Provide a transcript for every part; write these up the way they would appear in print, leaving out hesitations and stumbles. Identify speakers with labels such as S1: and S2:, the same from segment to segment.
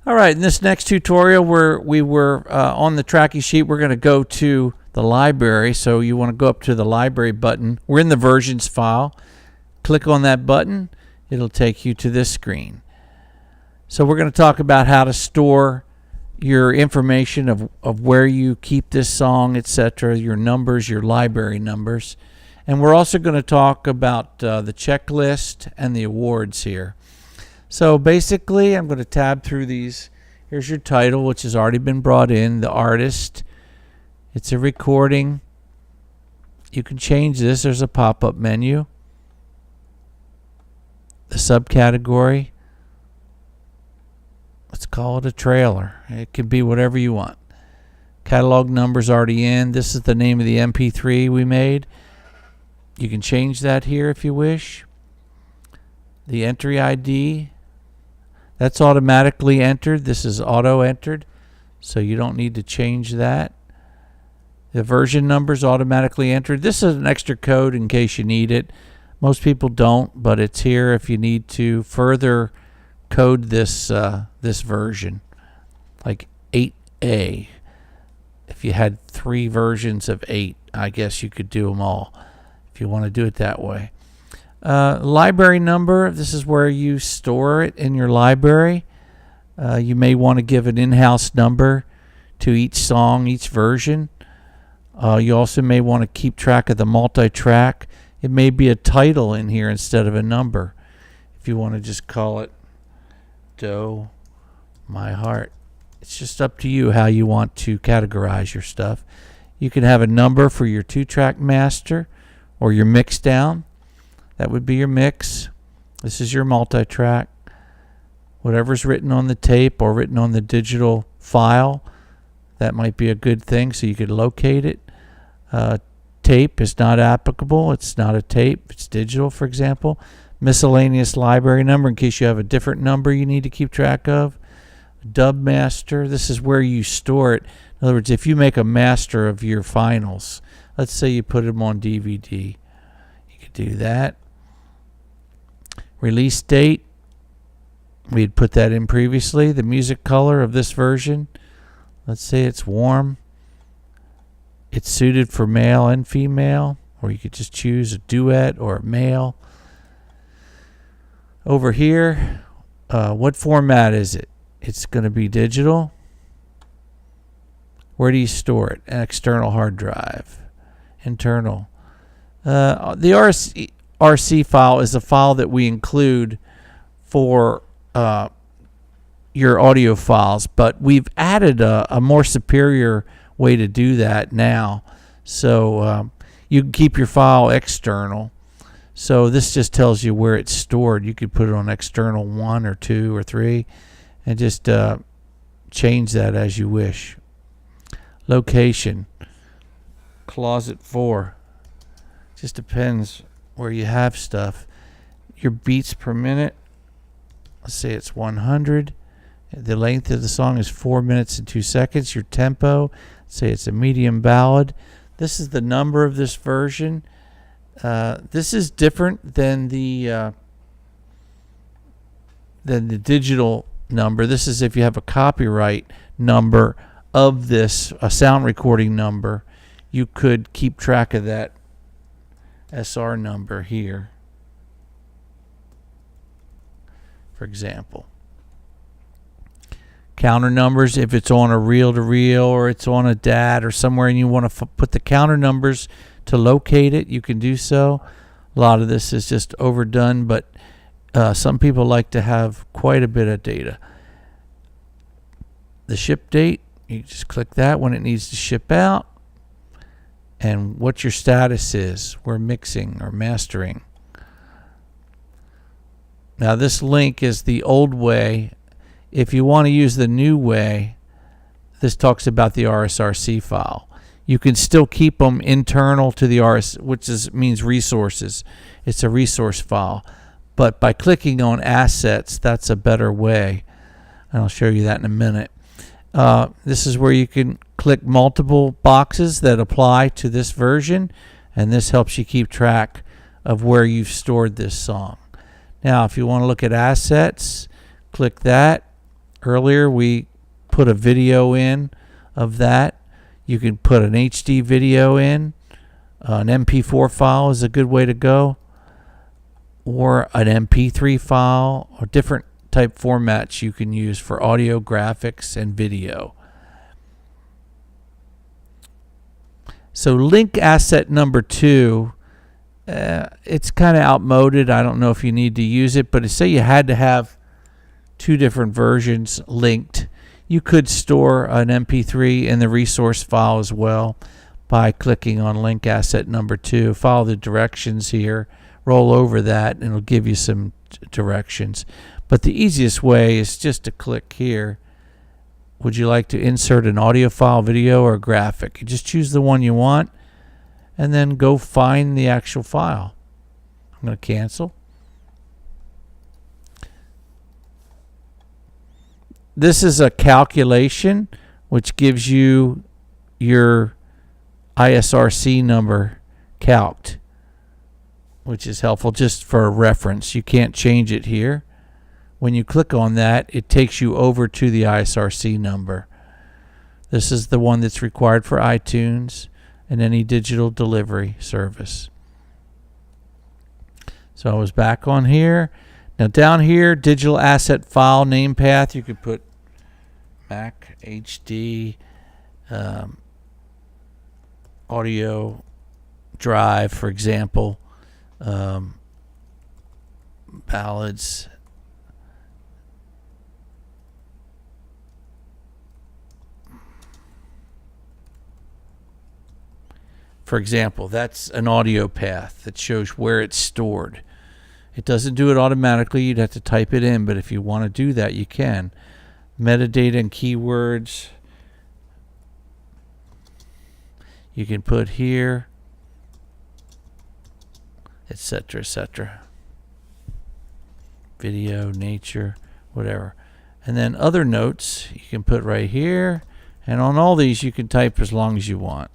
S1: All right, in this next tutorial where we were on the tracking sheet, we're going to go to the library. So you want to go up to the library button. We're in the versions file. Click on that button. It'll take you to this screen. So we're going to talk about how to store your information of where you keep this song, etc., your numbers, your library numbers. And we're also going to talk about the checklist and the awards here. So basically, I'm going to tab through these. Here's your title, which has already been brought in, the artist. It's a recording. You can change this. There's a pop-up menu. The subcategory. Let's call it a trailer. It can be whatever you want. Catalog number's already in. This is the name of the MP3 we made. You can change that here if you wish. The entry ID. That's automatically entered. This is auto entered, so you don't need to change that. The version number is automatically entered. This is an extra code in case you need it. Most people don't, but it's here if you need to further code this this version, like 8A. If you had 3 versions of 8, I guess you could do them all if you want to do it that way. Library number, this is where you store it in your library. You may want to give an in-house number to each song, each version. You also may want to keep track of the multi-track. It may be a title in here instead of a number. If you want to just call it Doe My Heart. It's just up to you how you want to categorize your stuff. You can have a number for your 2-track master or your mix down. That would be your mix. This is your multi-track. Whatever's written on the tape or written on the digital file, that might be a good thing so you could locate it. Tape is not applicable. It's not a tape. It's digital, for example. Miscellaneous library number in case you have a different number you need to keep track of. Dub master. This is where you store it. In other words, if you make a master of your finals, let's say you put them on DVD, you could do that. Release date, we had put that in previously. The music color of this version, let's say it's warm. It's suited for male and female, or you could just choose a duet or a male. Over here, what format is it? It's going to be digital. Where do you store it? An external hard drive. Internal. The RC file is a file that we include for your audio files, but we've added a more superior way to do that now. So you can keep your file external. So this just tells you where it's stored. You could put it on external 1 or 2 or 3 and just change that as you wish. Location. Closet 4. Just depends where you have stuff. Your beats per minute, let's say it's 100. The length of the song is 4 minutes and 2 seconds. Your tempo, say it's a medium ballad. This is the number of this version. This is different than the digital number. This is if you have a copyright number of this, a sound recording number. You could keep track of that SR number here, for example. Counter numbers, if it's on a reel-to-reel or it's on a DAT or somewhere and you want to put the counter numbers to locate it, you can do so. A lot of this is just overdone, but some people like to have quite a bit of data. The ship date, you just click that when it needs to ship out. And what your status is. We're mixing or mastering. Now this link is the old way. If you want to use the new way, this talks about the RSRC file. You can still keep them internal to the RS, which means resources. It's a resource file. But by clicking on assets, that's a better way. And I'll show you that in a minute. This is where you can click multiple boxes that apply to this version, and this helps you keep track of where you've stored this song. Now, if you want to look at assets, click that, earlier we put a video in of that. You can put an HD video in. An MP4 file is a good way to go, or an MP3 file, or different type formats you can use for audio, graphics, and video. So link asset number 2, it's kind of outmoded. I don't know if you need to use it, but say you had to have 2 different versions linked, you could store an MP3 in the resource file as well by clicking on link asset number 2. Follow the directions here, roll over that, and it'll give you some directions. But the easiest way is just to click here. Would you like to insert an audio file, video, or graphic? You just choose the one you want and then go find the actual file. I'm going to cancel. This is a calculation which gives you your ISRC number calced, which is helpful just for reference. You can't change it here. When you click on that, it takes you over to the ISRC number. This is the one that's required for iTunes and any digital delivery service. So I was back on here. Now down here, digital asset file name path, you could put Mac HD audio drive, for example, ballads. For example, that's an audio path that shows where it's stored. It doesn't do it automatically. You'd have to type it in, but if you want to do that, you can. Metadata and keywords. You can put here, etc., etc. Video, nature, whatever. And then other notes you can put right here. And on all these, you can type as long as you want.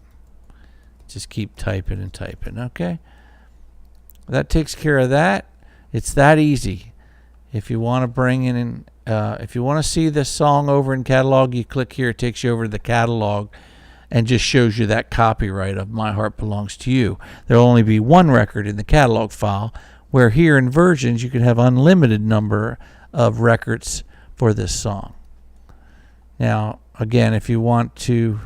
S1: Just keep typing and typing, okay? That takes care of that. It's that easy. If you want to bring in, if you want to see this song over in catalog, you click here. It takes you over to the catalog and just shows you that copyright of My Heart Belongs to You. There'll only be one record in the catalog file, where here in versions you can have unlimited number of records for this song. Now, again, if you want to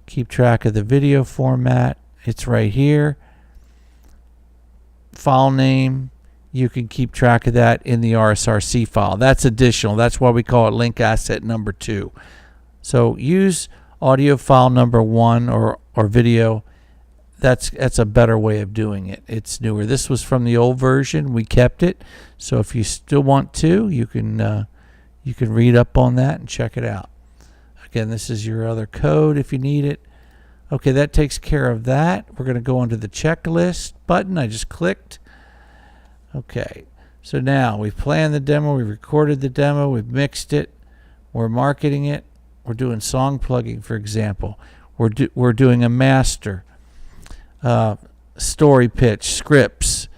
S1: keep track of the video format, it's right here. File name, you can keep track of that in the RSRC file. That's additional. That's why we call it link asset number 2. So use audio file number 1 or video. That's a better way of doing it. It's newer. This was from the old version. We kept it. So if you still want to, you can read up on that and check it out. Again, this is your other code if you need it. Okay, that takes care of that. We're going to go onto the checklist button. I just clicked. Okay, so now we've planned the demo, we've recorded the demo, we've mixed it, we're marketing it, we're doing song plugging, for example. We're doing a master, story pitch, scripts,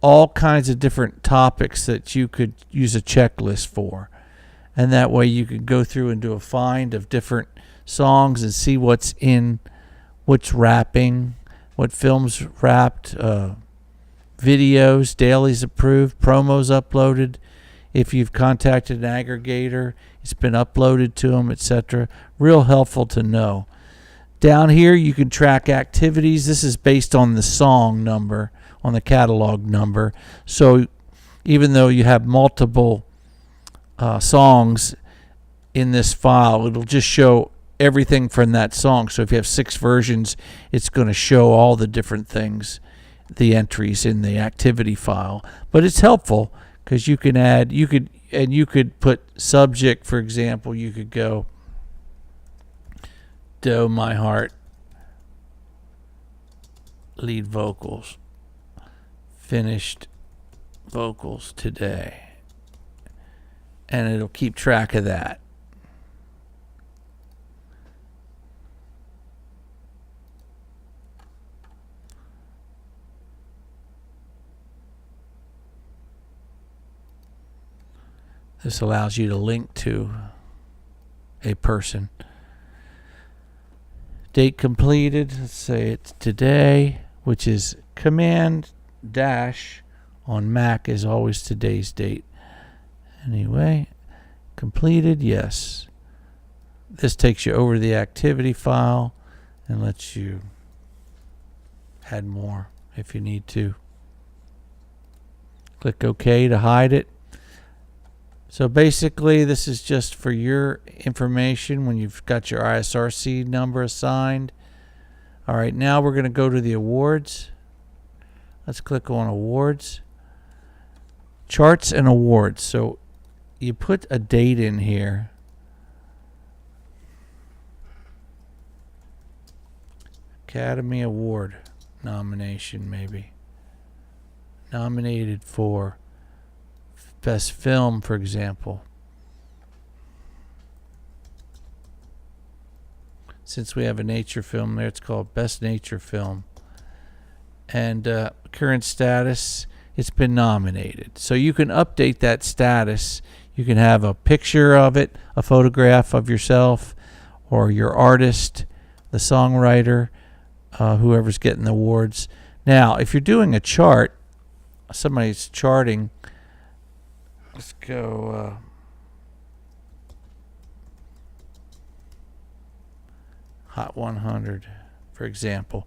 S1: all kinds of different topics that you could use a checklist for. And that way you can go through and do a find of different songs and see what's in, what's wrapping, what films wrapped, videos, dailies approved, promos uploaded. If you've contacted an aggregator, it's been uploaded to them, etc. Real helpful to know. Down here you can track activities. This is based on the song number, on the catalog number. So even though you have multiple songs in this file, it'll just show everything from that song. So if you have 6 versions, it's going to show all the different things, the entries in the activity file. But it's helpful because you can add, you could put subject, for example. You could go Do My Heart lead vocals, finished vocals today, and it'll keep track of that. This allows you to link to a person. Date completed, let's say it's today, which is Command dash on Mac is always today's date. Anyway, completed, yes. This takes you over the activity file and lets you add more if you need to. Click OK to hide it. So basically, this is just for your information when you've got your ISRC number assigned. All right, now we're going to go to the awards. Let's click on awards. Charts and awards. So you put a date in here. Academy Award nomination, maybe. Nominated for Best Film, for example. Since we have a nature film there, it's called Best Nature Film. And current status, it's been nominated. So you can update that status. You can have a picture of it, a photograph of yourself, or your artist, the songwriter, whoever's getting the awards. Now, if you're doing a chart, somebody's charting, let's go Hot 100, for example.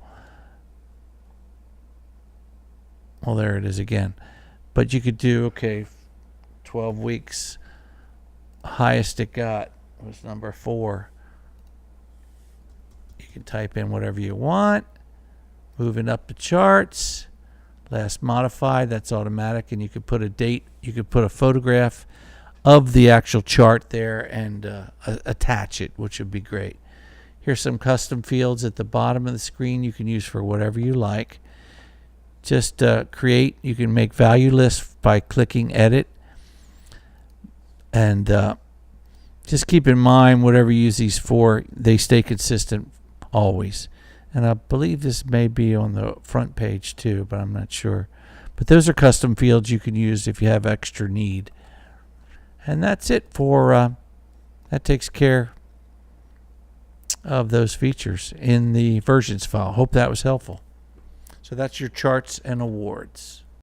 S1: Well, there it is again. But you could do, okay, 12 weeks. Highest it got was number 4. You can type in whatever you want. Moving up the charts. Last modified, that's automatic, and you could put a date, you could put a photograph of the actual chart there and attach it, which would be great. Here's some custom fields at the bottom of the screen you can use for whatever you like. Just create, you can make value lists by clicking edit, and just keep in mind whatever you use these for, they stay consistent always. And I believe this may be on the front page too, but I'm not sure. But those are custom fields you can use if you have extra need. And that's it for, that takes care of those features in the versions file. Hope that was helpful. So that's your charts and awards.